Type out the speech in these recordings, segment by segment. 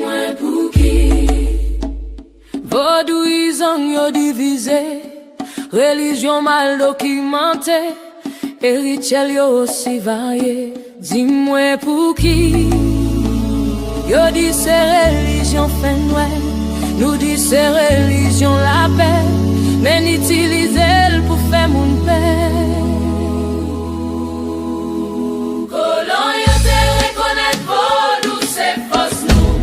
Dis-moi pour qui Vaudouisant yo divisé, religion mal documentée, et rituel yo aussi varié. Dis-moi pour qui yo dit c'est religion fait noël, nous dit c'est religion la paix, mais n'utilisez-le pour faire mon paix. Colon yo te reconnaître Vodou c'est fausse nous.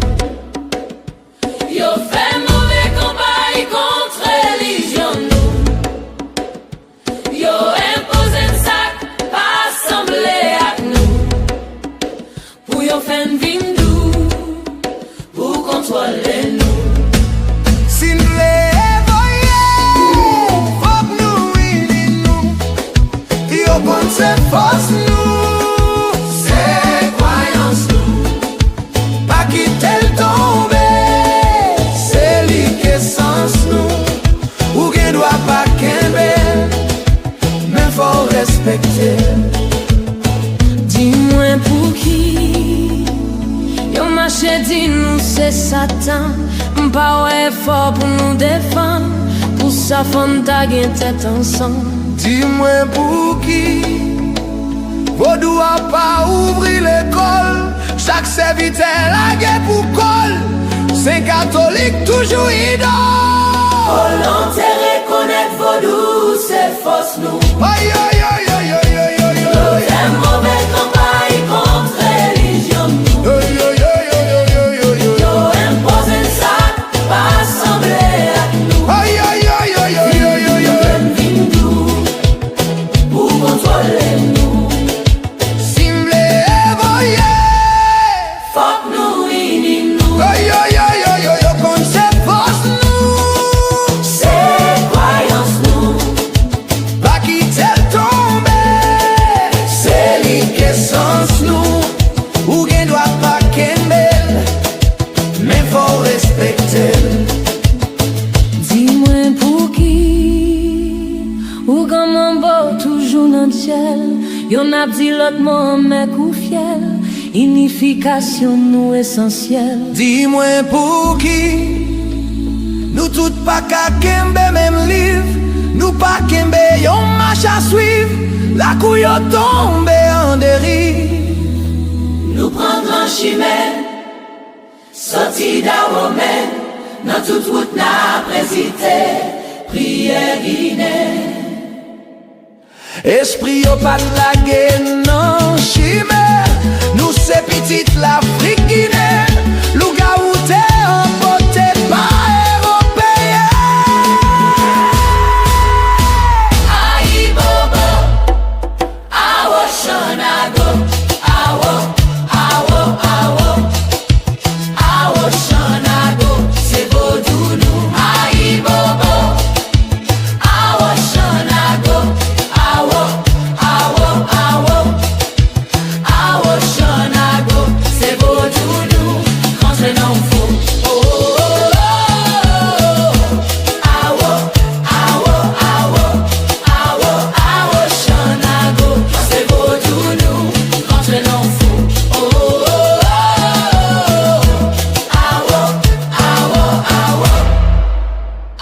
Yo fait mauvais campagne contre religion nous. Yo impose un sac pas semblé à nous. Pour yo faire une vindou pour contrôler nous. C'est force nous, c'est croyance nous, pas quitter le tomber, c'est l'essence nous, ou qu'on doit pas qu'aimer, mais faut respecter. Dis-moi pour qui, yo marché dit nous c'est Satan, pas fort pour nous défendre, pour sa femme ta gain tête ensemble. Dis-moi pour qui Vodou a pas ouvri l'école, chaque serviteur a gué pour col, c'est catholique toujours idole. Volontaire reconnaître Vodou, c'est fausse nous. Aïe aïe aïe aïe aïe aïe aïe aïe. C'est mauvais campagne contre religion nous. Aïe aïe aïe aïe aïe aïe aïe. Yo impose un sac, pas semblé à nous. Aïe aïe aïe aïe aïe aïe aïe aïe. Pour contrôler nous. Simble évoyé. Fuck nous, ini nous. Aïe aïe aïe aïe aïe, comme c'est force nous. C'est croyance nous. Pas quitter le tomber, c'est l'essence nous. Ou qu'on doit pas qu'aimer, mais faut respecter. Dis-moi pour qui, ou comment beau toujours dans le ciel, y'en a dit l'autre mot mec ou fiel, unification nous essentielle. Dis-moi pour qui, nous tout pas qu'à kembe même livre, nous pas kembe yon marche à suivre, la couille tombe en dérive. Nous prendre en chimère, sorti d'Aromène, dans toute route n'a présité, prière Guinée. Esprit yo pas de la guerre, non chimère, nous c'est petite l'Afrique Guinée, louga ou t'es emporté par européen. AYIBOBO, awo shanago, awo shanago, c'est Vodou nous. AYIBOBO, awo shanago, awo shanago, c'est Vodou nous. Contre non fou. Oh, oh, oh, awo shanago, c'est Vodou nous. Contre non fou. Oh, oh,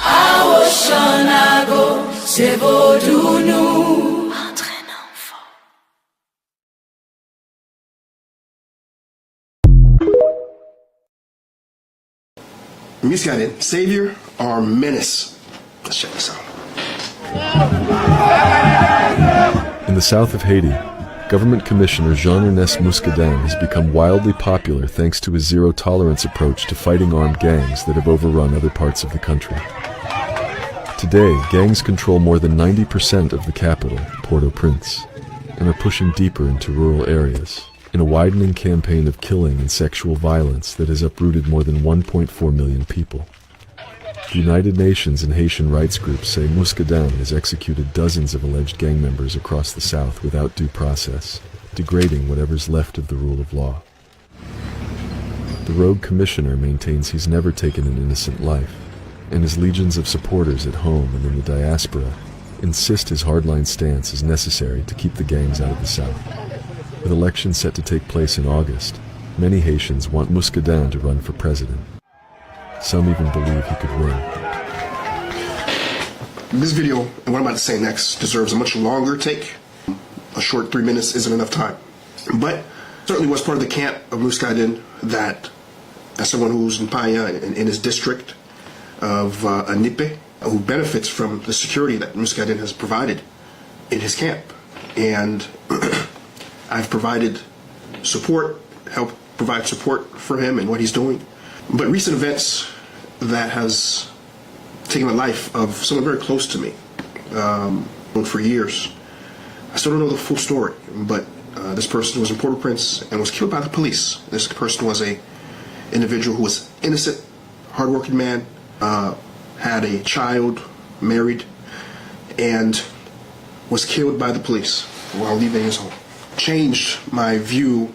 awo shanago, c'est Vodou nous. Entraînant fort. Misguided, savior or menace? Let's check this out. In the south of Haiti, Government Commissioner Jean-Ernest Muscadin has become wildly popular thanks to his zero-tolerance approach to fighting armed gangs that have overrun other parts of the country. Today, gangs control more than 90% of the capital, Port-au-Prince, and are pushing deeper into rural areas in a widening campaign of killing and sexual violence that has uprooted more than 1.4 million people. The United Nations and Haitian rights groups say Muscadin has executed dozens of alleged gang members across the south without due process, degrading whatever's left of the rule of law. The rogue commissioner maintains he's never taken an innocent life, and his legions of supporters at home and in the diaspora insist his hardline stance is necessary to keep the gangs out of the south. With elections set to take place in August, Many Haitians want Muscadin to run for president. Some even believe he could win. This video, and what I'm about to say next, deserves a much longer take. A short 3 minutes isn't enough time. But certainly was part of the camp of Muscadin that, as someone who's in Paya, in his district of Anipe, who benefits from the security that Muscadin has provided in his camp. And I've provided support, helped provide support for him and what he's doing. But recent events that has taken the life of someone very close to me for years. I still don't know the full story, but this person was in Port-au-Prince and was killed by the police. This person was a individual who was innocent, hardworking man, had a child, married, and was killed by the police while leaving his home. Changed my view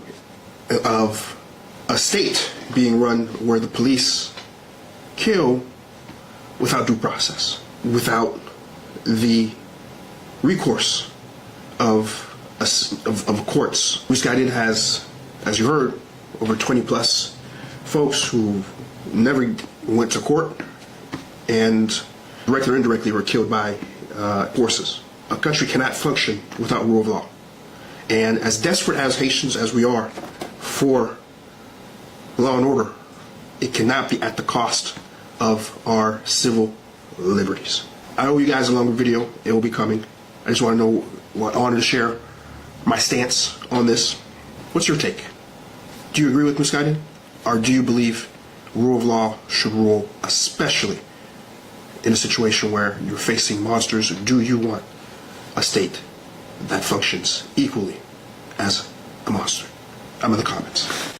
of a state being run where the police kill without due process, without the recourse of courts. Muscadin has, as you heard, over 20 plus folks who never went to court and directly or indirectly were killed by forces. A country cannot function without rule of law. And as desperate as Haitians as we are for law and order, it cannot be at the cost of our civil liberties. I owe you guys a longer video. It will be coming. I just want to know what I wanted to share my stance on this. What's your take? Do you agree with Muscadin? Or do you believe rule of law should rule, especially in a situation where you're facing monsters? Do you want a state that functions equally as a monster? I'm in the comments.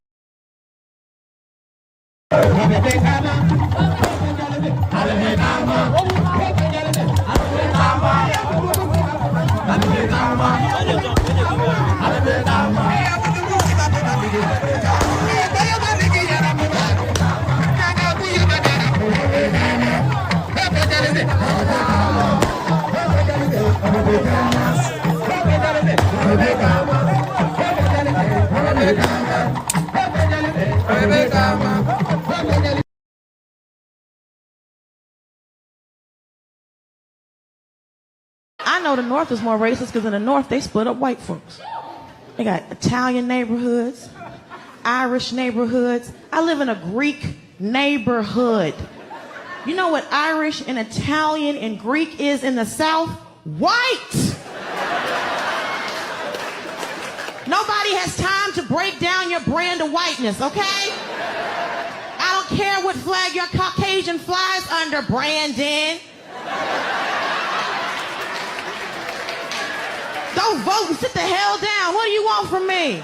I know the North is more racist because in the North they split up white folks. They got Italian neighborhoods, Irish neighborhoods. I live in a Greek neighborhood. You know what Irish and Italian and Greek is in the South? White! Nobody has time to break down your brand of whiteness, okay? I don't care what flag your Caucasian flies under, Brandon. Don't vote and sit the hell down. What do you want from me?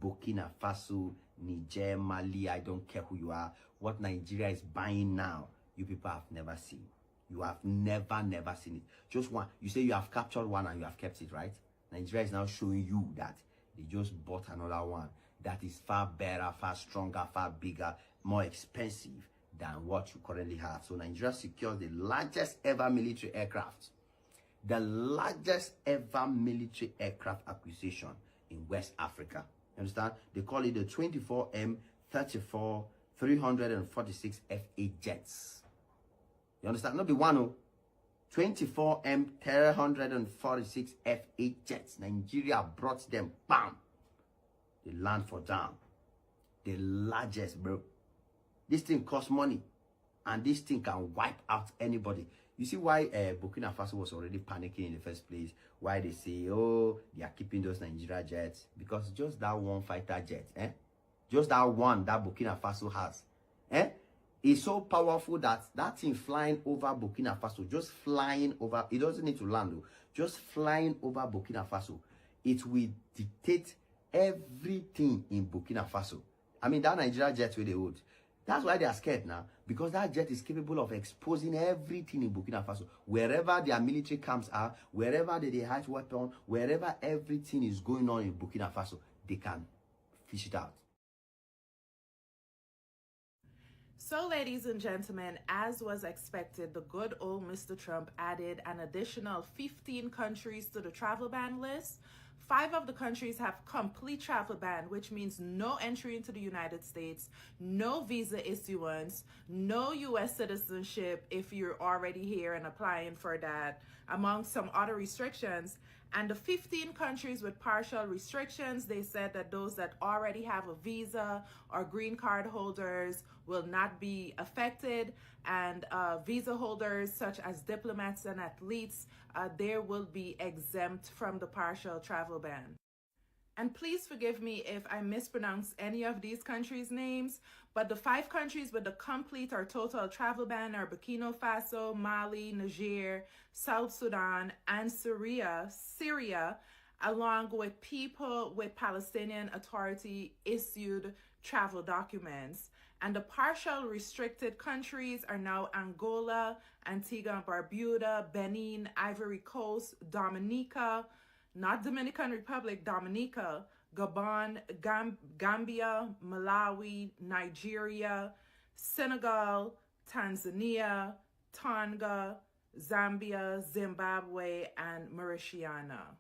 Burkina Faso, Niger, Mali, I don't care who you are. What Nigeria is buying now, you people have never seen. You have never seen it. Just one. You say you have captured one and you have kept it, right? Nigeria is now showing you that they just bought another one that is far better, far stronger, far bigger, more expensive than what you currently have. So Nigeria secures the largest ever military aircraft. The largest ever military aircraft acquisition in West Africa. You understand? They call it the 24M34 346 F8 jets. You understand? Not be one, 24M 346 F8 jets. Nigeria brought them, bam. They land for down. The largest, bro. This thing costs money. And this thing can wipe out anybody. You see why Burkina Faso was already panicking in the first place? Why they say, oh, they are keeping those Nigeria jets? Because just that one fighter jet, just that one that Burkina Faso has, is so powerful that that thing flying over Burkina Faso, just flying over, it doesn't need to land, though, just flying over Burkina Faso, it will dictate everything in Burkina Faso. I mean, that Nigeria jet where they hold. That's why they are scared now, because that jet is capable of exposing everything in Burkina Faso. Wherever their military camps are, wherever they hide weapons, wherever everything is going on in Burkina Faso, they can fish it out. So, ladies and gentlemen, as was expected, the good old Mr. Trump added an additional 15 countries to the travel ban list 5 of the countries have complete travel ban, which means no entry into the United States, no visa issuance, no US citizenship if you're already here and applying for that, among some other restrictions. And the 15 countries with partial restrictions, they said that those that already have a visa or green card holders will not be affected, and visa holders such as diplomats and athletes, they will be exempt from the partial travel ban. And please forgive me if I mispronounce any of these countries' names, but the 5 countries with the complete or total travel ban are Burkina Faso, Mali, Niger, South Sudan, and Syria, along with people with Palestinian Authority issued travel documents. And the partial restricted countries are now Angola, Antigua and Barbuda, Benin, Ivory Coast, Dominica, not Dominican Republic, Dominica, Gabon, Gambia, Malawi, Nigeria, Senegal, Tanzania, Tonga, Zambia, Zimbabwe, and Mauritania.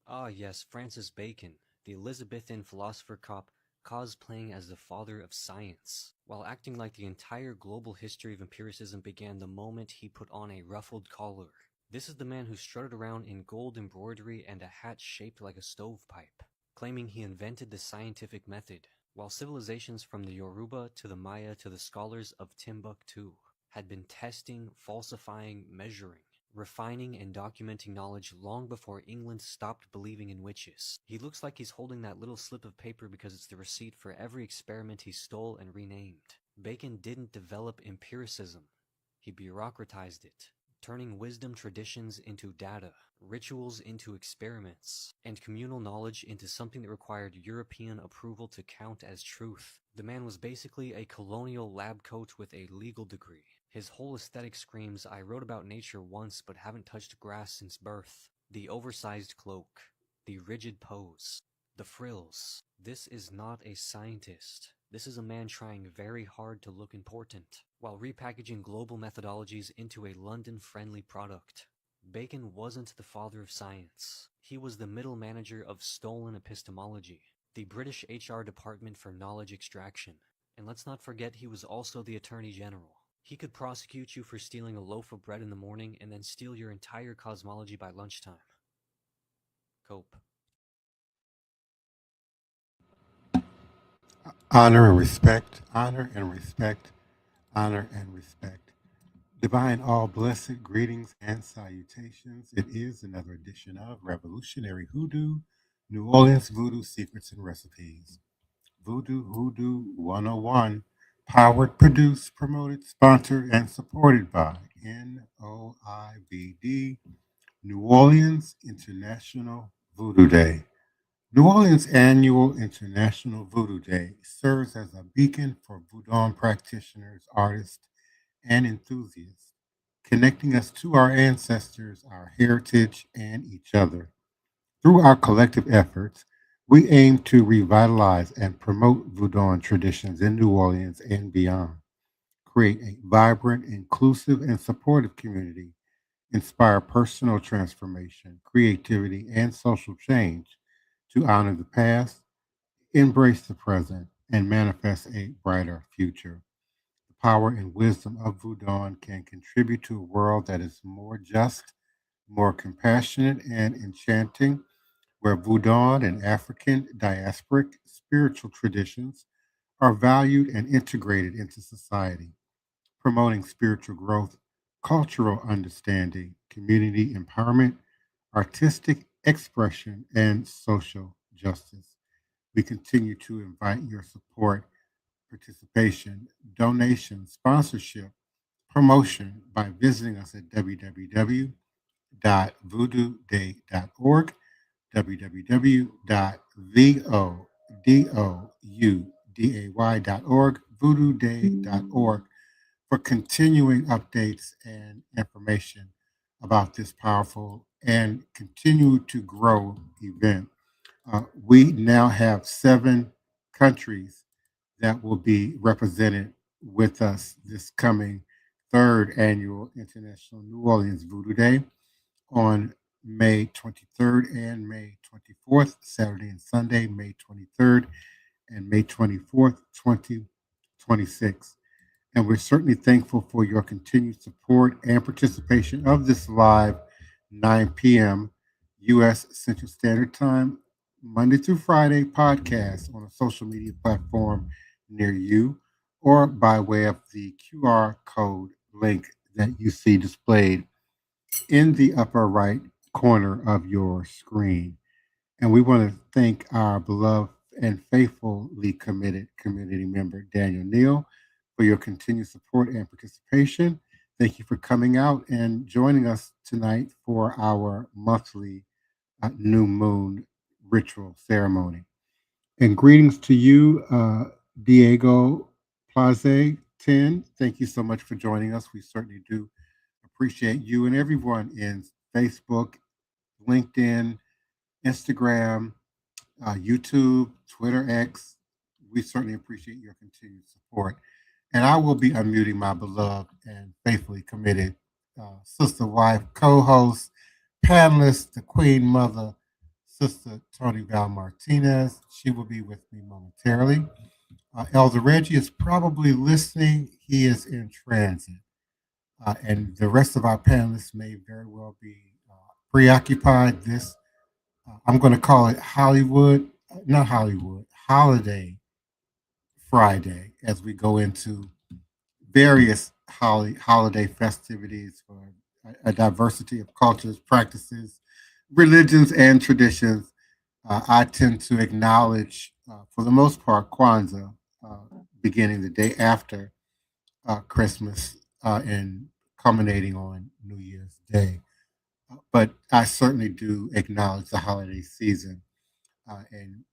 Ah yes, Francis Bacon, the Elizabethan philosopher cop cosplaying as the father of science, while acting like the entire global history of empiricism began the moment he put on a ruffled collar. This is the man who strutted around in gold embroidery and a hat shaped like a stovepipe, claiming he invented the scientific method, while civilizations from the Yoruba to the Maya to the scholars of Timbuktu had been testing, falsifying, measuring, refining and documenting knowledge long before England stopped believing in witches. He looks like he's holding that little slip of paper because it's the receipt for every experiment he stole and renamed. Bacon didn't develop empiricism. He bureaucratized it, turning wisdom traditions into data, rituals into experiments, and communal knowledge into something that required European approval to count as truth. The man was basically a colonial lab coat with a legal degree. His whole aesthetic screams, I wrote about nature once but haven't touched grass since birth. The oversized cloak, the rigid pose, the frills. This is not a scientist. This is a man trying very hard to look important, while repackaging global methodologies into a London-friendly product. Bacon wasn't the father of science. He was the middle manager of stolen epistemology, the British HR department for knowledge extraction. And let's not forget he was also the Attorney General. He could prosecute you for stealing a loaf of bread in the morning and then steal your entire cosmology by lunchtime. Cope. Honor and respect, honor and respect, honor and respect. Divine all blessed greetings and salutations. It is another edition of Revolutionary Hoodoo, New Orleans Voodoo Secrets and Recipes. Voodoo Hoodoo 101, powered, produced, promoted, sponsored, and supported by NOIVD, New Orleans International Voodoo Day. New Orleans' annual International Voodoo Day serves as a beacon for Voodoo practitioners, artists, and enthusiasts, connecting us to our ancestors, our heritage, and each other. Through our collective efforts, we aim to revitalize and promote Voodoo traditions in New Orleans and beyond, create a vibrant, inclusive, and supportive community, inspire personal transformation, creativity, and social change to honor the past, embrace the present, and manifest a brighter future. The power and wisdom of Voodoo can contribute to a world that is more just, more compassionate, and enchanting, where Voodoo and African diasporic spiritual traditions are valued and integrated into society, promoting spiritual growth, cultural understanding, community empowerment, artistic expression, and social justice. We continue to invite your support, participation, donation, sponsorship, promotion by visiting us at www.voodooday.org, www.voodooday.org, voodooday.org, for continuing updates and information about this powerful and continue to grow event. We now have 7 countries that will be represented with us this coming 3rd annual International New Orleans Voodoo Day. On May 23rd and May 24th, Saturday and Sunday, May 23rd and May 24th, 2026. And we're certainly thankful for your continued support and participation of this live 9 p.m. U.S. Central Standard Time, Monday through Friday podcast on a social media platform near you or by way of the QR code link that you see displayed in the upper right corner of your screen. And we want to thank our beloved and faithfully committed community member, Daniel Neal, for your continued support and participation. Thank you for coming out and joining us tonight for our monthly new moon ritual ceremony. And greetings to you, Diego Plaze 10. Thank you so much for joining us. We certainly do appreciate you and everyone in Facebook, LinkedIn, Instagram, YouTube, Twitter, X. We certainly appreciate your continued support. And I will be unmuting my beloved and faithfully committed sister, wife, co-host, panelist, the Queen Mother, Sister Toni Martinez. She will be with me momentarily. Elder Reggie is probably listening. He is in transit. And the rest of our panelists may very well be preoccupied this. I'm going to call it Holiday Friday, as we go into various holiday festivities for a diversity of cultures, practices, religions, and traditions. I tend to acknowledge, for the most part, Kwanzaa, beginning the day after Christmas and culminating on New Year's Day. But I certainly do acknowledge the holiday season. And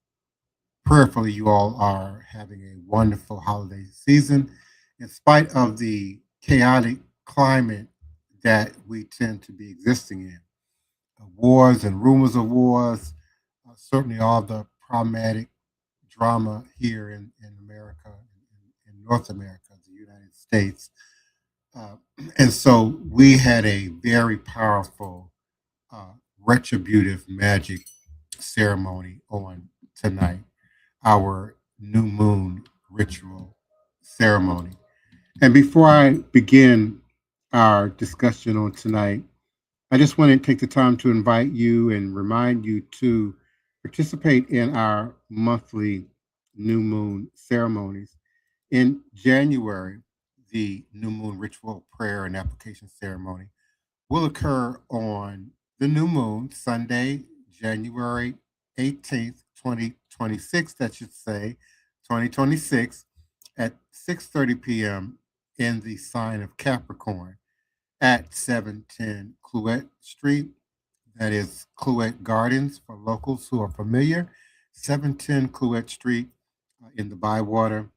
prayerfully, you all are having a wonderful holiday season in spite of the chaotic climate that we tend to be existing in. Wars and rumors of wars, certainly all the problematic drama here in America, in North America, the United States. And so we had a very powerful retributive magic ceremony on tonight, our new moon ritual ceremony. And before I begin our discussion on tonight, I just want to take the time to invite you and remind you to participate in our monthly new moon ceremonies. In January, the new moon ritual prayer and application ceremony will occur on the new moon, Sunday, January 18th, 2026, that should say 2026, at 6:30 p.m. in the sign of Capricorn at 710 Clouet Street. That is Clouet Gardens for locals who are familiar. 710 Clouet Street in the Bywater.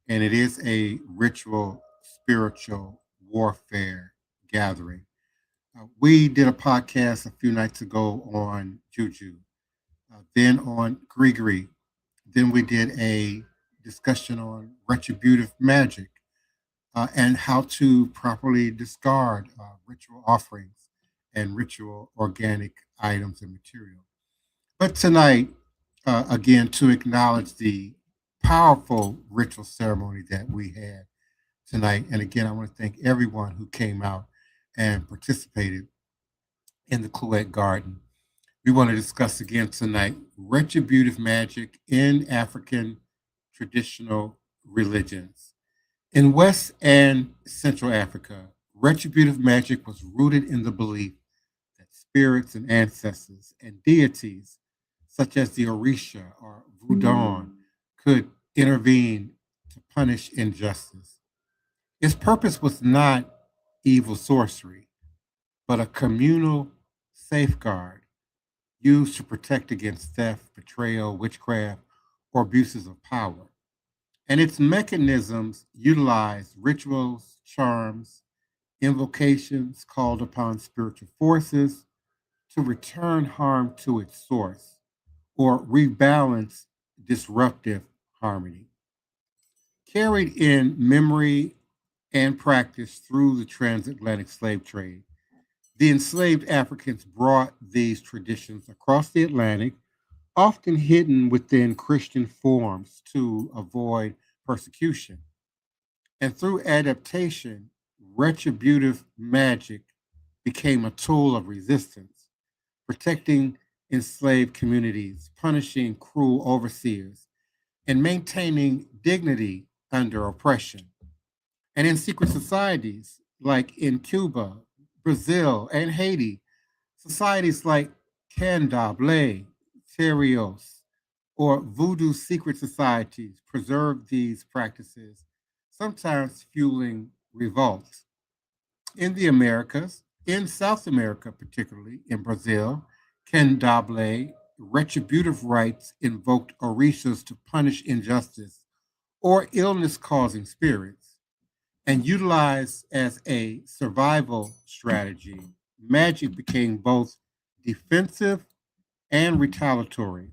And it is a ritual, spiritual warfare gathering. We did a podcast a few nights ago on Juju, then on Grigri. Then we did a discussion on retributive magic and how to properly discard ritual offerings and ritual organic items and material. But tonight, again, to acknowledge the powerful ritual ceremony that we had tonight. And again, I want to thank everyone who came out and participated in the Clouet Garden. We want to discuss again tonight retributive magic in African traditional religions. In West and Central Africa, retributive magic was rooted in the belief that spirits and ancestors and deities, such as the Orisha or Vodou, could intervene to punish injustice. Its purpose was not evil sorcery, but a communal safeguard used to protect against theft, betrayal, witchcraft, or abuses of power. And its mechanisms utilize rituals, charms, invocations called upon spiritual forces to return harm to its source or rebalance disruptive harmony. Carried in memory and practice through the transatlantic slave trade, The enslaved Africans brought these traditions across the Atlantic, often hidden within Christian forms to avoid persecution. And through adaptation, retributive magic became a tool of resistance, protecting enslaved communities, punishing cruel overseers, and maintaining dignity under oppression. And in secret societies like in Cuba, Brazil, and Haiti, societies like Candomblé, Terios, or voodoo secret societies preserve these practices, sometimes fueling revolts. In the Americas, in South America, particularly in Brazil, Candomblé retributive rites invoked orishas to punish injustice or illness causing spirits. And utilized as a survival strategy, magic became both defensive and retaliatory,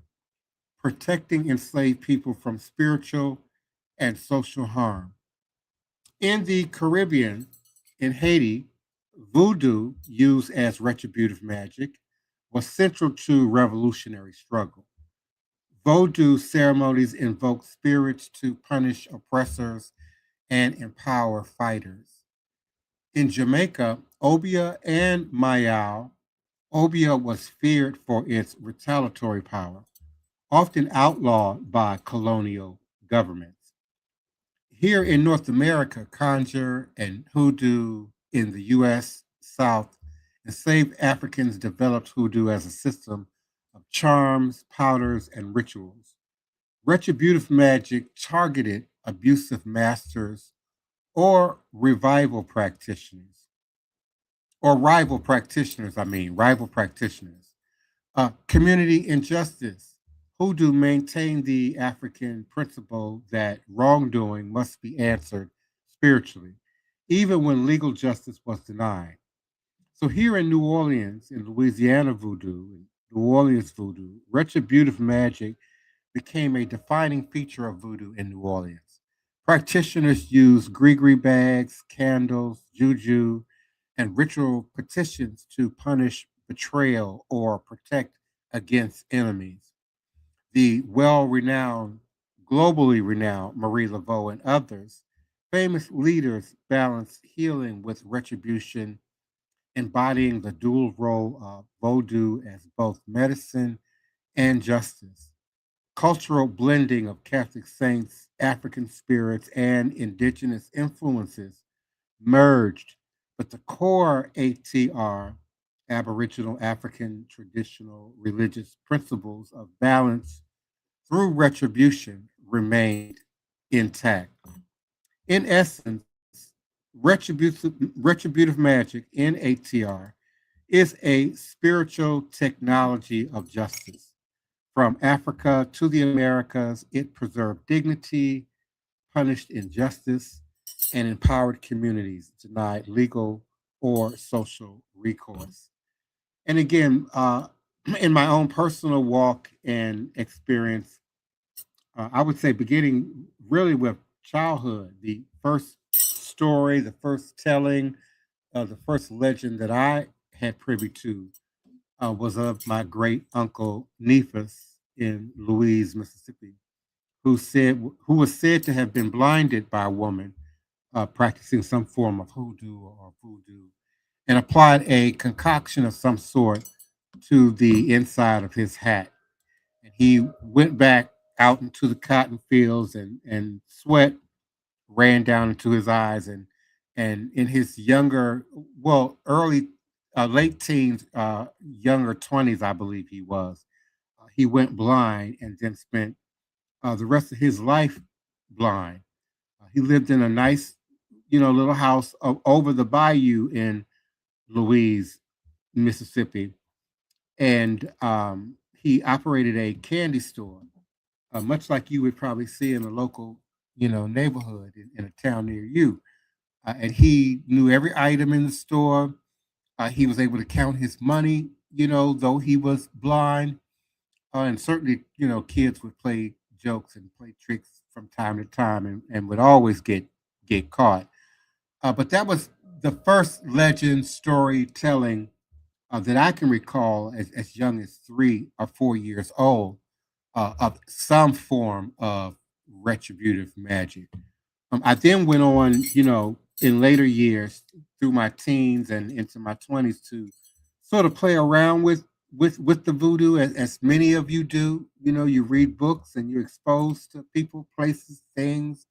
protecting enslaved people from spiritual and social harm. In the Caribbean, in Haiti, voodoo, used as retributive magic, was central to revolutionary struggle. Vodou ceremonies invoke spirits to punish oppressors and empower fighters. In Jamaica, Obia and Mayao, Obia was feared for its retaliatory power, often outlawed by colonial governments. Here in North America, conjure and hoodoo in the US South, enslaved Africans developed hoodoo as a system of charms, powders, and rituals. Retributive magic targeted abusive masters or revival practitioners, or rival practitioners. Community injustice. Hoodoo maintained the African principle that wrongdoing must be answered spiritually, even when legal justice was denied. So here in New Orleans, in Louisiana voodoo, in New Orleans voodoo, retributive magic became a defining feature of voodoo in New Orleans. Practitioners used gree bags, candles, juju, and ritual petitions to punish betrayal or protect against enemies. The globally renowned Marie Laveau and others, famous leaders balanced healing with retribution, embodying the dual role of Vodou as both medicine and justice. Cultural blending of Catholic saints, African spirits, and indigenous influences merged, but the core ATR, Aboriginal African traditional religious principles of balance through retribution, remained intact. In essence, retributive magic in ATR is a spiritual technology of justice. From Africa to the Americas, it preserved dignity, punished injustice, and empowered communities denied legal or social recourse. And again, in my own personal walk and experience, I would say beginning really with childhood, the first story, the first telling, the first legend that I had privy to was of my great uncle Nephus in Louise, Mississippi, who was said to have been blinded by a woman practicing some form of hoodoo or voodoo, and applied a concoction of some sort to the inside of his hat. And he went back out into the cotton fields, and sweat ran down into his eyes, and in his early late teens, younger 20s, I believe he was. He went blind and then spent the rest of his life blind. He lived in a nice, little house over the bayou in Louise, Mississippi, and he operated a candy store, much like you would probably see in a local, neighborhood in a town near you. And he knew every item in the store. He was able to count his money, though he was blind. And certainly, kids would play jokes and play tricks from time to time, and would always get caught. But that was the first legend storytelling that I can recall as young as 3 or 4 years old of some form of retributive magic. I then went on, in later years through my teens and into my 20s to sort of play around with the voodoo as many of you do. You read books and you're exposed to people, places, things,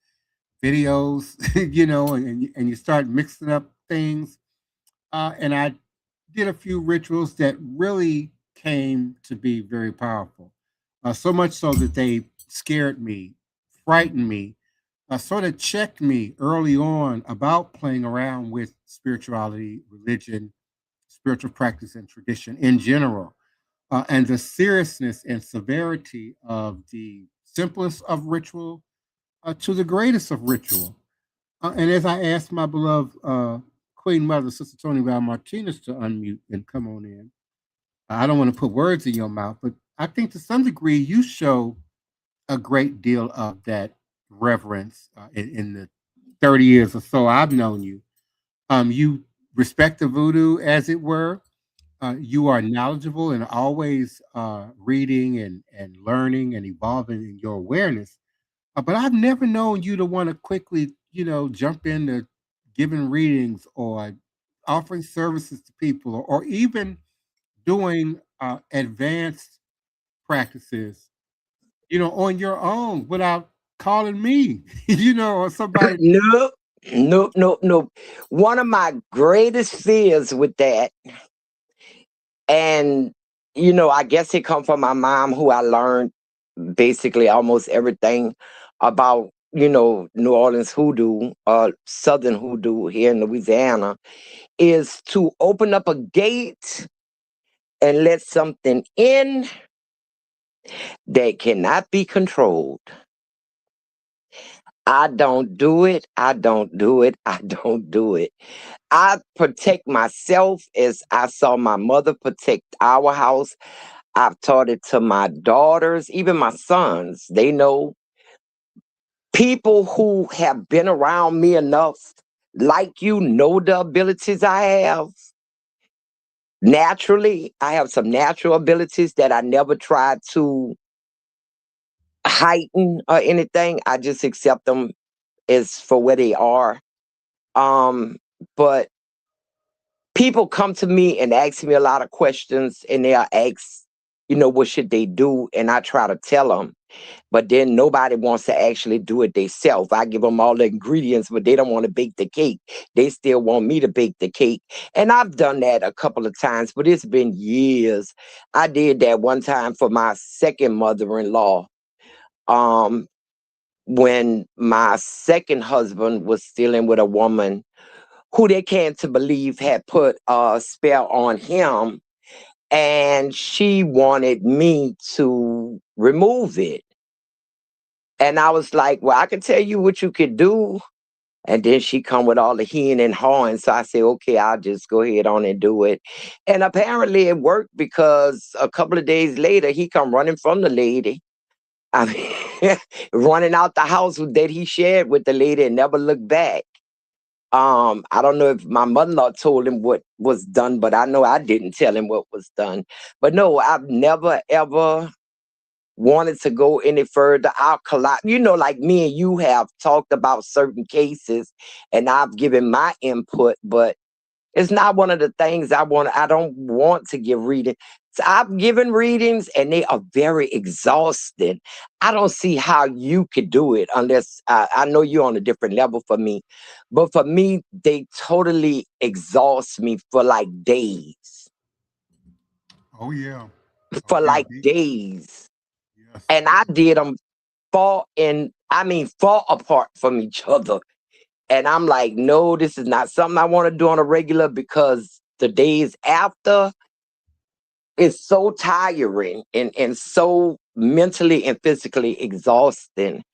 videos, and you start mixing up things. And I did a few rituals that really came to be very powerful. So much so that they scared me, frightened me, sort of checked me early on about playing around with spirituality, religion, spiritual practice, and tradition in general. And the seriousness and severity of the simplest of ritual to the greatest of ritual. And as I asked my beloved Queen Mother, Sister Toni Martinez, to unmute and come on in, I don't want to put words in your mouth, but I think to some degree you show a great deal of that reverence in the 30 years or so I've known you. You respect the voodoo, as it were. You are knowledgeable and always reading and learning and evolving in your awareness. But I've never known you to want to quickly, jump into giving readings or offering services to people or even doing advanced practices, on your own without calling me, or somebody. Nope, nope, nope, nope. One of my greatest fears with that, and I guess it come from my mom, who I learned basically almost everything about, New Orleans hoodoo, Southern hoodoo here in Louisiana, is to open up a gate and let something in that cannot be controlled. I don't do it. I don't do it. I don't do it. I protect myself as I saw my mother protect our house. I've taught it to my daughters, even my sons. They know. People who have been around me enough, like know the abilities I have. Naturally, I have some natural abilities that I never tried to heighten or anything. I just accept them as for where they are. But people come to me and ask me a lot of questions, and they'll ask, what should they do? And I try to tell them, but then nobody wants to actually do it themselves. I give them all the ingredients, but they don't want to bake the cake. They still want me to bake the cake. And I've done that a couple of times, but it's been years. I did that one time for my second mother-in-law. When my second husband was dealing with a woman who they came to believe had put a spell on him, and she wanted me to remove it. And I was like, well, I can tell you what you could do. And then she come with all the heen and hawing. So I said, okay, I'll just go ahead on and do it. And apparently it worked, because a couple of days later, he come running from the lady. I mean, running out the house that he shared with the lady and never looked back. I don't know if my mother-in-law told him what was done, but I know I didn't tell him what was done. But no, I've never, ever wanted to go any further. I'll collide, like me and you have talked about certain cases, and I've given my input, but it's not one of the things I don't want to give reading. So I've given readings and they are very exhausting. I don't see how you could do it unless I know you're on a different level for me. But for me, they totally exhaust me for like days. Oh, yeah. For like days. Yes. And I did them far apart from each other. And I'm like, no, this is not something I want to do on a regular, because the days after is so tiring and so mentally and physically exhausting.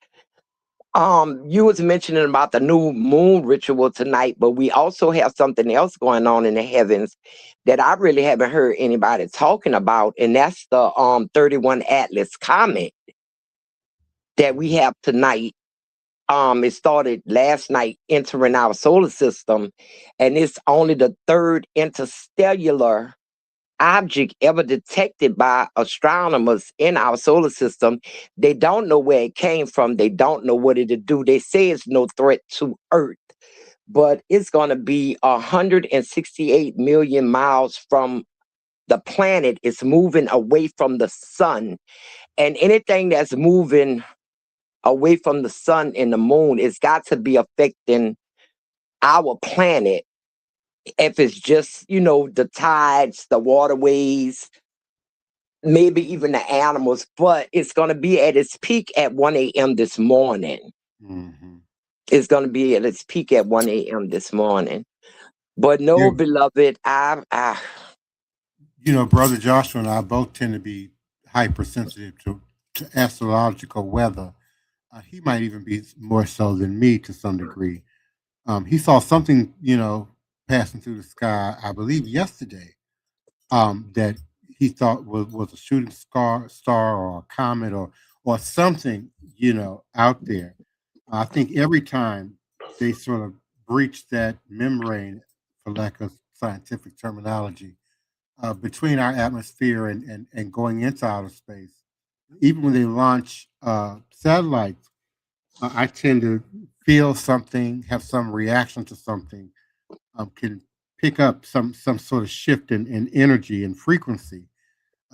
You was mentioning about the new moon ritual tonight, but we also have something else going on in the heavens that I really haven't heard anybody talking about, and that's the 31 Atlas comet that we have tonight. It started last night entering our solar system, and it's only the third interstellar object ever detected by astronomers in our solar system. They don't know where it came from. They don't know what it'll do. They say it's no threat to Earth, but it's going to be 168 million miles from the planet. It's moving away from the sun. And anything that's moving away from the sun and the moon, it's got to be affecting our planet. If it's just, the tides, the waterways, maybe even the animals, but it's going to be at its peak at 1 a.m. this morning. Mm-hmm. It's going to be at its peak at 1 a.m. this morning. But no, Yeah. beloved, Brother Joshua and I both tend to be hypersensitive to astrological weather. He might even be more so than me to some degree. He saw something, passing through the sky, I believe yesterday, that he thought was a shooting star or a comet or something, out there. I think every time they sort of breach that membrane, for lack of scientific terminology, between our atmosphere and going into outer space, even when they launch satellites, I tend to feel something, have some reaction to something, can pick up some sort of shift in energy and frequency.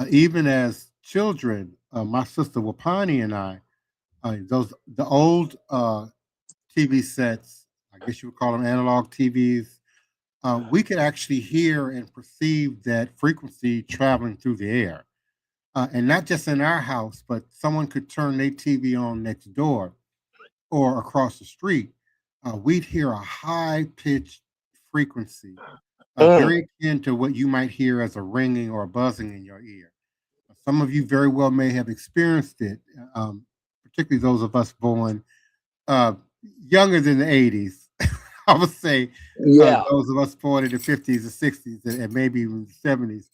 Even as children, my sister Wapani and I, the old TV sets, I guess you would call them analog TVs, we could actually hear and perceive that frequency traveling through the air. And not just in our house, but someone could turn their TV on next door or across the street. We'd hear a high pitched frequency, very akin to what you might hear as a ringing or a buzzing in your ear. Some of you very well may have experienced it, particularly those of us born younger than the 80s. I would say yeah. those of us born in the 50s or 60s and maybe even the 70s.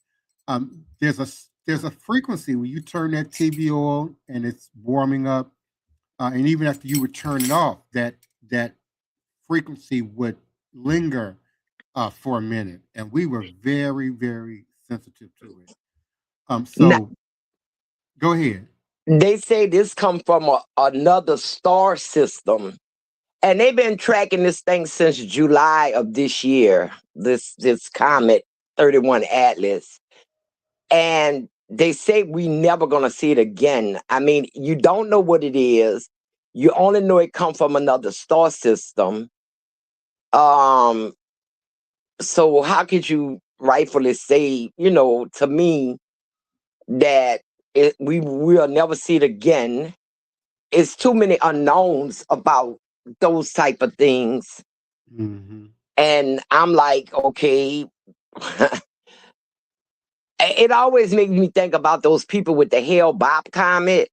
There's a frequency when you turn that TV on and it's warming up, and even after you would turn it off, that frequency would linger for a minute, and we were very, very sensitive to it. So go ahead. They say this come from another star system, and they've been tracking this thing since July of this year. This comet 31 Atlas, and they say we never gonna see it again. I mean, you don't know what it is. You only know it come from another star system. So how could you rightfully say, to me, that we will never see it again? It's too many unknowns about those type of things. Mm-hmm. And I'm like, okay. It always makes me think about those people with the Hale-Bopp comet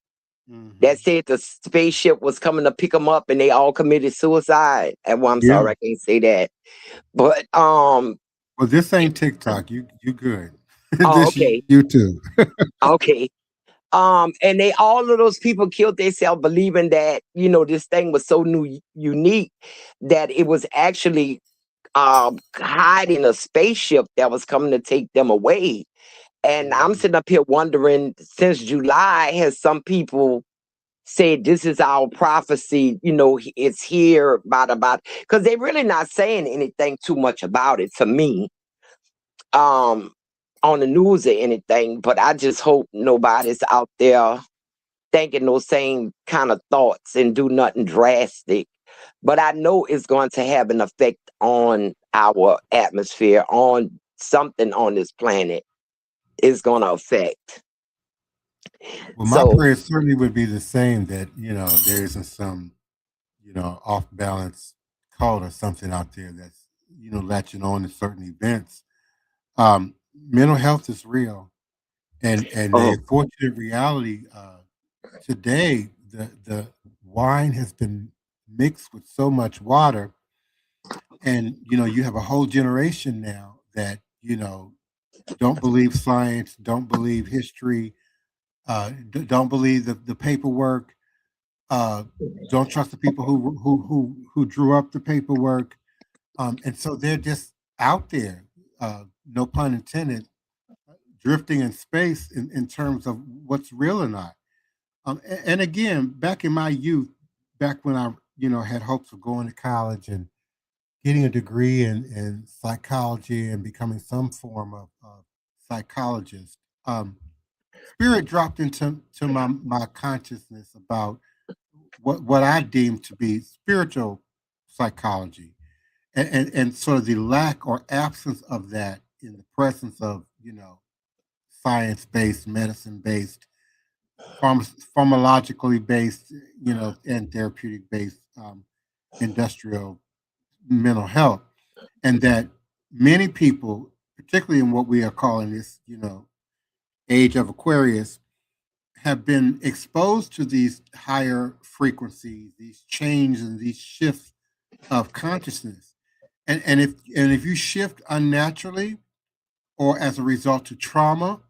that said the spaceship was coming to pick them up and they all committed suicide. And well, I'm sorry, I can't say that. But well, this ain't TikTok. You good. Oh, okay. You too. Okay. And all of those people killed themselves believing that, this thing was so unique that it was actually hiding a spaceship that was coming to take them away. And I'm sitting up here wondering, since July, has some people said this is our prophecy, it's here, because they're really not saying anything too much about it to me. On the news or anything, but I just hope nobody's out there thinking those same kind of thoughts and do nothing drastic. But I know it's going to have an effect on our atmosphere, on something on this planet. It's going to affect. Well, my prayer certainly would be the same, that there isn't some off balance cult or something out there that's latching on to certain events. Mental health is real, and the unfortunate reality today, the wine has been mixed with so much water, and you have a whole generation now that don't believe science, don't believe history, don't believe the paperwork, don't trust the people who drew up the paperwork, and so they're just out there, no pun intended, drifting in space in terms of what's real or not. And again, back in my youth, back when I, had hopes of going to college and getting a degree in psychology and becoming some form of psychologist, spirit dropped into my consciousness about what I deemed to be spiritual psychology, and sort of the lack or absence of that in the presence of science-based, medicine-based, pharmacologically based, and therapeutic-based industrial mental health, and that many people, particularly in what we are calling this, age of Aquarius, have been exposed to these higher frequencies, these changes and these shifts of consciousness. And if you shift unnaturally or as a result of trauma,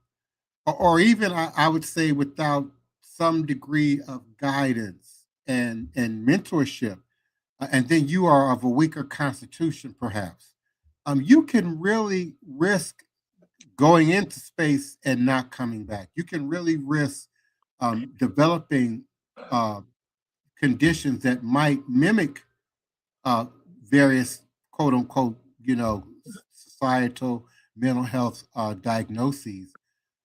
or even I would say without some degree of guidance and mentorship, and then you are of a weaker constitution, perhaps, you can really risk going into space and not coming back. You can really risk developing conditions that might mimic various quote unquote, societal mental health diagnoses,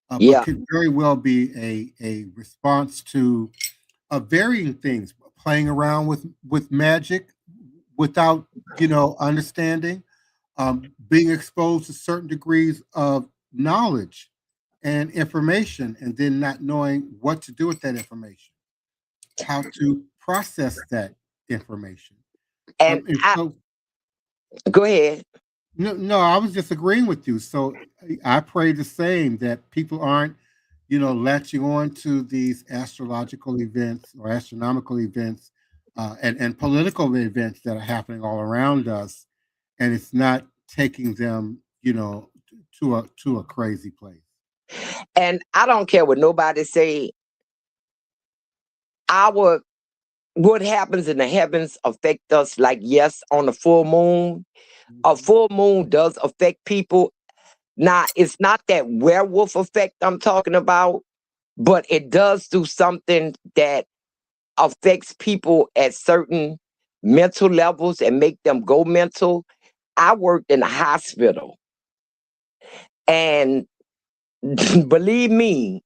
but could very well be a response to varying things, playing around with magic without understanding, being exposed to certain degrees of knowledge and information, and then not knowing what to do with that information, how to process that information. And so, go ahead. No, I was just agreeing with you. So I pray the same, that people aren't, latching on to these astrological events or astronomical events and political events that are happening all around us, and it's not taking them, to a crazy place. And I don't care what nobody say. What happens in the heavens affect us. Like, yes, on the full moon, a full moon does affect people. Now, it's not that werewolf effect I'm talking about, but it does do something that affects people at certain mental levels and make them go mental. I worked in a hospital, and believe me,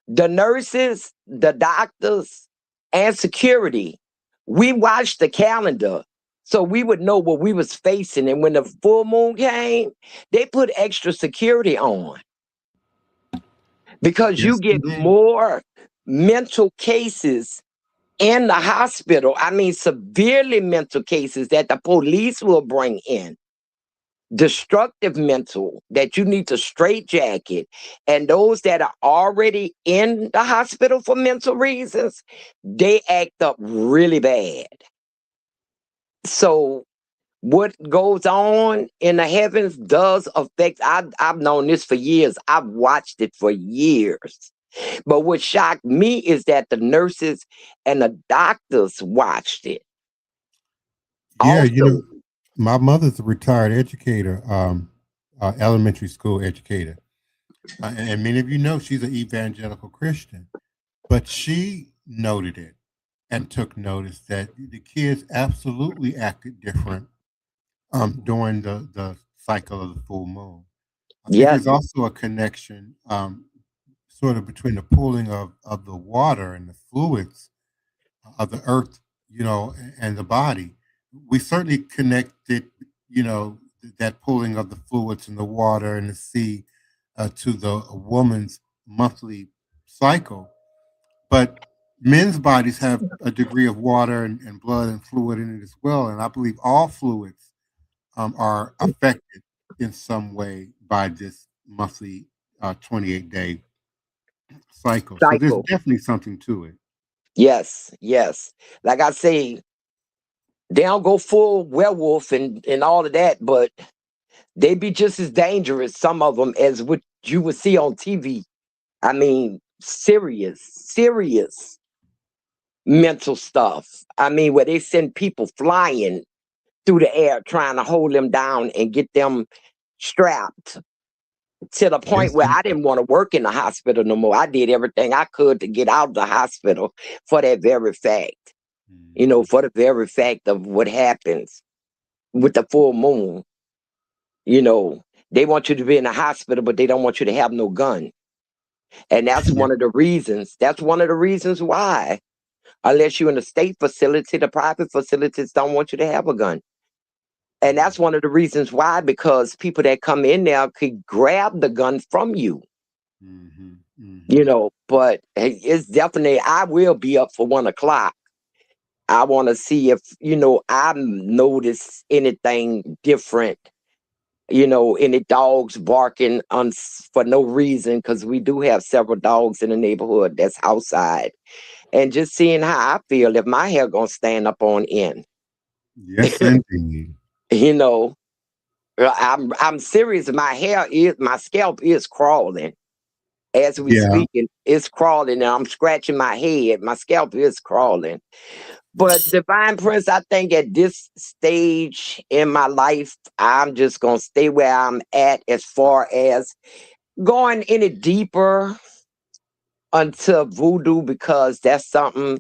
the nurses, the doctors, and security, we watched the calendar so we would know what we was facing. And when the full moon came, they put extra security on because Yes, you get indeed. more mental cases in the hospital. I mean, severely mental cases that the police will bring in. Destructive mental that you need to straitjacket, and those that are already in the hospital for mental reasons, they act up really bad. So what goes on in the heavens does affect. I've known this for years. I've watched it for years. But what shocked me is that the nurses and the doctors watched it. Yeah, Also, my mother's a retired educator, elementary school educator. And many of you know she's an evangelical Christian, but she noted it and took notice that the kids absolutely acted different during the cycle of the full moon. I think yes, there's also a connection sort of between the pooling of the water and the fluids of the earth, and the body. We certainly connected, that pooling of the fluids in the water and the sea to the woman's monthly cycle. But men's bodies have a degree of water and blood and fluid in it as well. And I believe all fluids are affected in some way by this monthly 28-day cycle. So there's cycle. definitely something to it. Yes, yes. Like I say, they don't go full werewolf and all of that, but they be just as dangerous, some of them, as what you would see on TV. I mean, serious mental stuff. I mean, where they send people flying through the air trying to hold them down and get them strapped. to the point Yes, where I didn't want to work in the hospital no more. I did everything I could to get out of the hospital for that very fact. You know, for the very fact of what happens with the full moon. You know, they want you to be in the hospital, but they don't want you to have no gun. And that's one of the reasons. That's one of the reasons why. Unless you're in a state facility, the private facilities don't want you to have a gun. And that's one of the reasons why, because people that come in there could grab the gun from you. You know, but it's definitely, I will be up for 1 o'clock. I want to see if, you know, I notice anything different, you know, any dogs barking for no reason, because we do have several dogs in the neighborhood that's outside. And just seeing how I feel, if my hair gonna stand up on end. Yes, indeed. You know, I'm serious. My scalp is crawling. As we speaking, it's crawling, and I'm scratching my head. My scalp is crawling. But Divine Prince, I think at this stage in my life, I'm just gonna stay where I'm at as far as going any deeper until voodoo, because that's something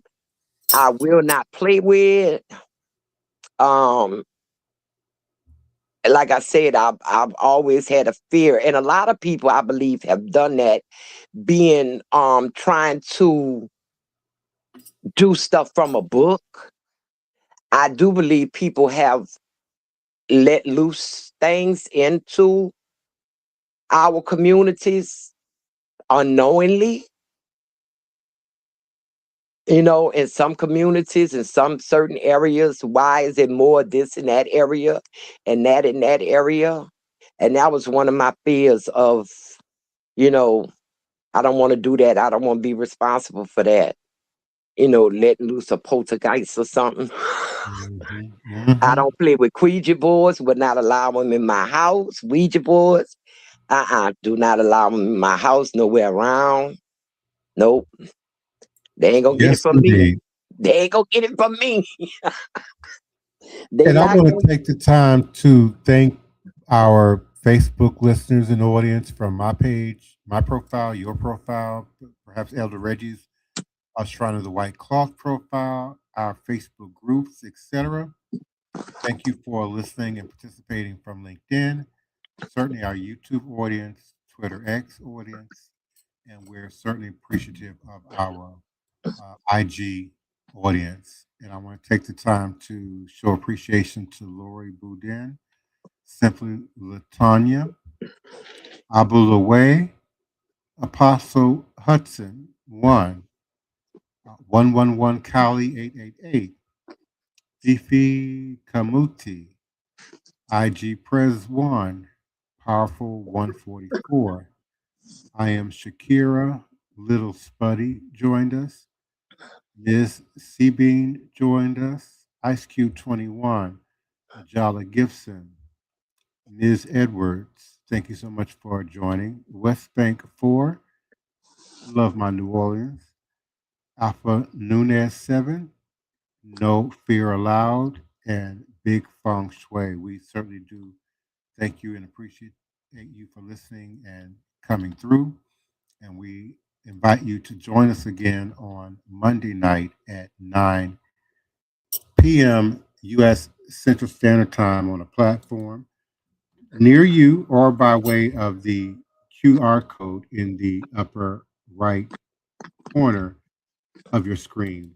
I will not play with. Like I said, I've always had a fear, and a lot of people, I believe, have done that, being trying to do stuff from a book. I do believe people have let loose things into our communities unknowingly. You know, in some communities, in some certain areas, why is it more this in that area and that in that area? And that was one of my fears of, you know, I don't want to do that. I don't want to be responsible for that. You know, letting loose a poltergeist or something. I don't play with Ouija boards, would not allow them in my house. Ouija boards, do not allow them in my house, nowhere around. Nope. They ain't gonna get it Yes, from me. indeed. They ain't gonna get it from me. And I want to take the time to thank our Facebook listeners and audience from my page, my profile, your profile, perhaps Elder Reggie's, our Shrine of the White Cloth profile, our Facebook groups, etc. Thank you for listening and participating from LinkedIn, certainly our YouTube audience, Twitter X audience, and we're certainly appreciative of our IG audience. And I want to take the time to show appreciation to Lori Boudin, Simply Latanya, Abulawe, Apostle Hudson, 111 Cali 888, Difi Kamuti, IG Prez 1, Powerful 144. I am Shakira, Little Spuddy joined us. Ms. Seabean joined us. Ice Cube 21, Ajala Gibson, Ms. Edwards, thank you so much for joining. West Bank 4, Love My New Orleans. Alpha Nunez 7, No Fear Allowed, and Big Feng Shui. We certainly do thank you and appreciate you for listening and coming through. And we invite you to join us again on Monday night at 9 p.m. U.S. Central Standard Time on a platform near you or by way of the QR code in the upper right corner of your screen.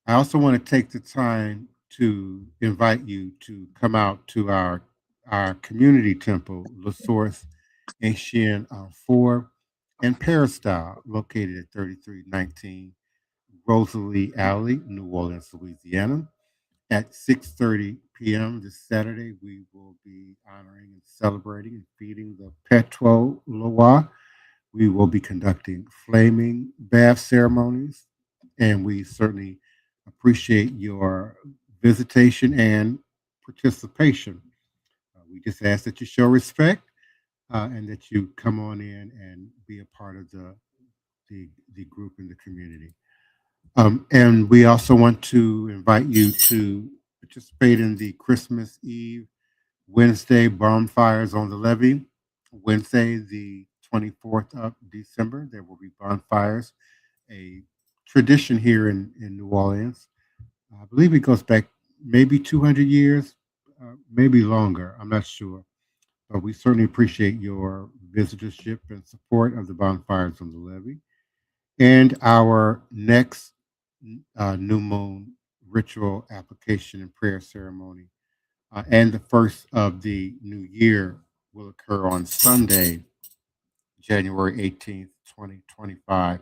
I also want to take the time to invite you to come out to our community temple, La Source Asian 4 and Peristyle, located at 3319 Rosalie Alley, New Orleans, Louisiana. At 6:30 p.m. this Saturday, we will be honoring and celebrating and feeding the Petro Loa. We will be conducting flaming bath ceremonies, and we certainly appreciate your visitation and participation. We just ask that you show respect and that you come on in and be a part of the group in the community. And we also want to invite you to participate in the Christmas Eve Wednesday bonfires on the levee Wednesday, the 24th of December, there will be bonfires, a tradition here in New Orleans. I believe it goes back maybe 200 years, maybe longer. I'm not sure. But we certainly appreciate your visitorship and support of the bonfires on the levee. And our next new moon ritual application and prayer ceremony and the first of the new year will occur on Sunday, January 18th, 2025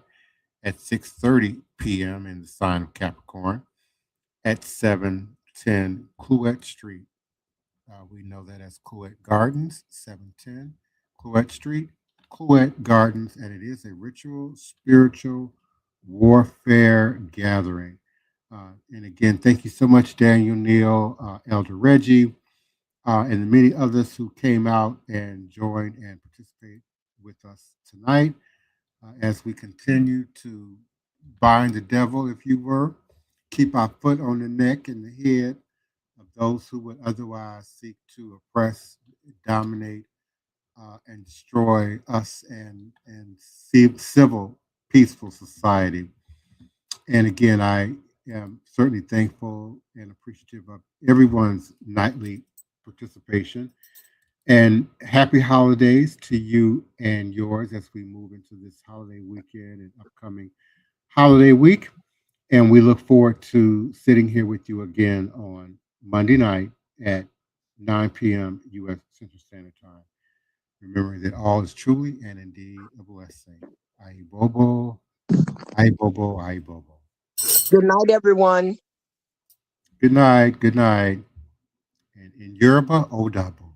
at 6:30 p.m. in the sign of Capricorn at 710 Clouet Street. We know that as Clouet Gardens, 710 Clouet Street, Clouet Gardens, and it is a ritual, spiritual warfare gathering. And again, thank you so much, Daniel, Neal, Elder Reggie, and the many others who came out and joined and participated with us tonight as we continue to bind the devil, if you were, keep our foot on the neck and the head of those who would otherwise seek to oppress, dominate, and destroy us and civil, peaceful society. And again, I am certainly thankful and appreciative of everyone's nightly participation. And happy holidays to you and yours as we move into this holiday weekend and upcoming holiday week. And we look forward to sitting here with you again on Monday night at 9 p.m. U.S. Central Standard Time. Remembering that all is truly and indeed a blessing. AYIBOBO, AYIBOBO, AYIBOBO. Good night, everyone. Good night, good night. And in Yoruba, Odabo.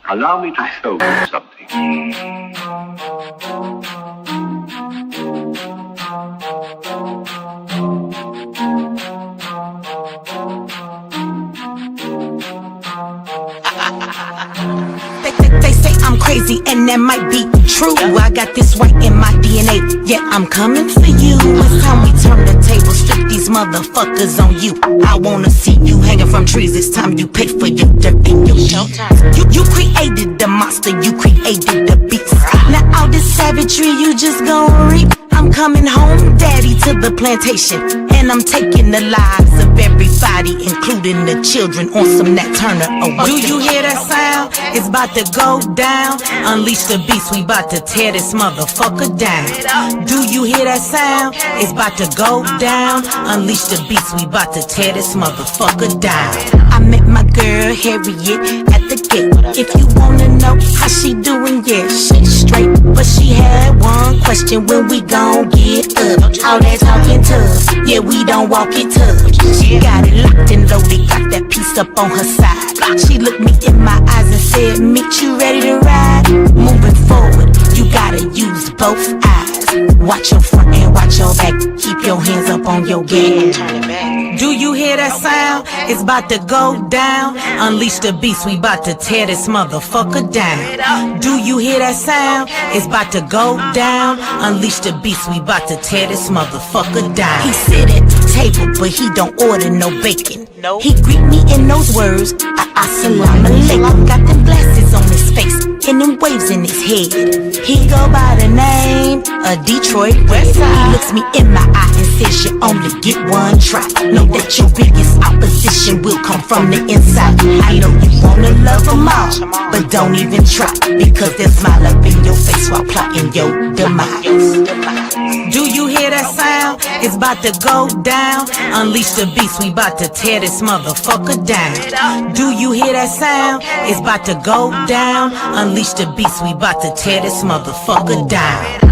Allow me to show you something. They say I'm crazy and that might be true. I got this right in my DNA, yeah, I'm coming for you. It's time we turn the tables, flip these motherfuckers on you. I wanna see you hanging from trees, it's time you pay for your dirt and your showtime. You created the monster, you created the beast. Now all this savagery you just gon' reap. I'm coming home, daddy, to the plantation, and I'm taking the lives of everybody, including the children, on some Nat Turner. Oh, do you hear that sound? It's about to go down. Unleash the beast, we about to tear this motherfucker down. Do you hear that sound? It's about to go down. Unleash the beast, we about to tear this motherfucker down. I met my girl Harriet at the gate. If you wanna know how she doing, yeah, she's straight. But she had one question: when we gon' get up? All that talking tough, yeah, we don't walk it tough. She got it locked and loaded, got that piece up on her side. She looked me in my eyes and said, "Meet you ready to ride?" Moving forward, you gotta use both eyes. Watch your front and watch your back. Keep your hands up on your gas. Do you hear that sound? It's about to go down. Unleash the beast, we about to tear this motherfucker down. Do you hear that sound? It's about to go down. Unleash the beast, we about to tear this motherfucker down. He sit at the table, but he don't order no bacon. He greet me in those words, assalamu alaikum. Got them glasses on his face and them waves in his head. He go by the name of Detroit Westside. He looks me in my eye and says, "You only get one try. Know that your biggest opposition will come from the inside. I know you wanna love them all, but don't even try, because they'll smile up in your face while plotting your demise." Do you hear that sound? It's about to go down. Unleash the beast, we about to tear this motherfucker down. Do you hear that sound? It's about to go down. Unleash the beast, we about to tear this motherfucker down.